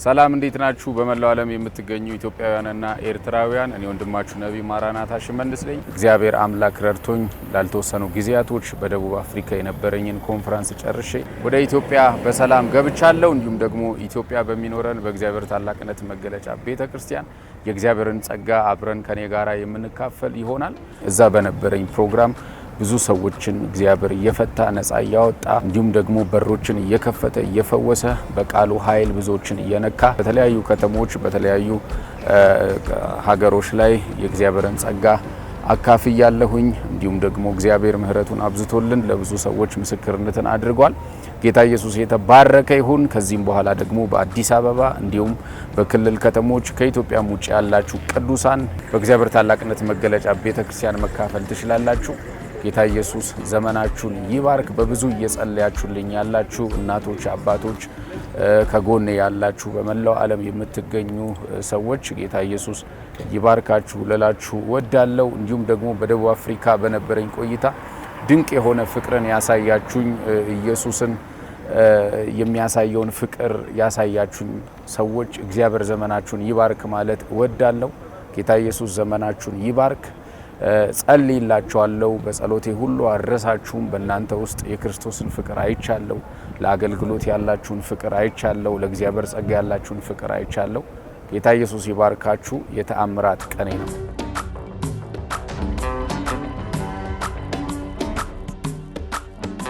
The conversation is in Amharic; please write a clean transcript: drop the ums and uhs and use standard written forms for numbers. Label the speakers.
Speaker 1: ሰላም እንዴት ናችሁ? በመላው ዓለም የምትገኙ ኢትዮጵያውያንና ኤርትራውያን እኔ ወንድማችሁ ነብይ ማራናታ ሽመንስ ነኝ። እግዚአብሔር አምላክ ረድቶኝ ላልተወሰኑ ጊዜያቶች በደቡብ አፍሪካ የነበረኝን ኮንፈረንስ ጨርሼ ወደ ኢትዮጵያ በሰላም ገብቻለሁ። እንዲሁም ደግሞ ኢትዮጵያ በሚኖረን በእግዚአብሔር ታላቅነት መገለጫ ቤተክርስቲያን የእግዚአብሔርን ጸጋ አብረን ከኔ ጋራ የምንካፈል ይሆናል። እዛ በነበረኝ ፕሮግራም ብዙ ሰዎችን እግዚአብሔር እየፈታ ነፃ እያወጣ እንዲሁም ደግሞ በሮችን እየከፈተ እየፈወሰ በቃሉ ኃይል ብዙዎችን እየነካ በተለያዩ ከተሞች በተለያዩ ሀገሮች ላይ የእግዚአብሔርን ጸጋ አካፍያለሁኝ። እንዲሁም ደግሞ እግዚአብሔር ምሕረቱን አብዝቶልን ለብዙ ሰዎች ምስክርነትን አድርጓል። ጌታ ኢየሱስ የተባረከ ይሁን። ከዚህም በኋላ ደግሞ በአዲስ አበባ እንዲሁም በክልል ከተሞች ከኢትዮጵያም ውጭ ያላችሁ ቅዱሳን በእግዚአብሔር ታላቅነት መገለጫ ቤተክርስቲያን መካፈል ትችላላችሁ። ጌታ ኢየሱስ ዘመናችሁን ይባርክ። በብዙ እየጸለያችሁልኝ ያላችሁ እናቶች፣ አባቶች ከጎኔ ያላችሁ በመላው ዓለም የምትገኙ ሰዎች ጌታ ኢየሱስ ይባርካችሁ ልላችሁ ወዳለው። እንዲሁም ደግሞ በደቡብ አፍሪካ በነበረኝ ቆይታ ድንቅ የሆነ ፍቅርን ያሳያችሁኝ ኢየሱስን የሚያሳየውን ፍቅር ያሳያችሁኝ ሰዎች እግዚአብሔር ዘመናችሁን ይባርክ ማለት ወዳለው። ጌታ ኢየሱስ ዘመናችሁን ይባርክ። ጸልይላችኋለሁ። በጸሎቴ ሁሉ አረሳችሁም። በእናንተ ውስጥ የክርስቶስን ፍቅር አይቻለሁ። ለአገልግሎት ያላችሁን ፍቅር አይቻለሁ። ለእግዚአብሔር ጸጋ ያላችሁን ፍቅር አይቻለሁ። ጌታ ኢየሱስ ይባርካችሁ። የተአምራት ቀኔ ነው።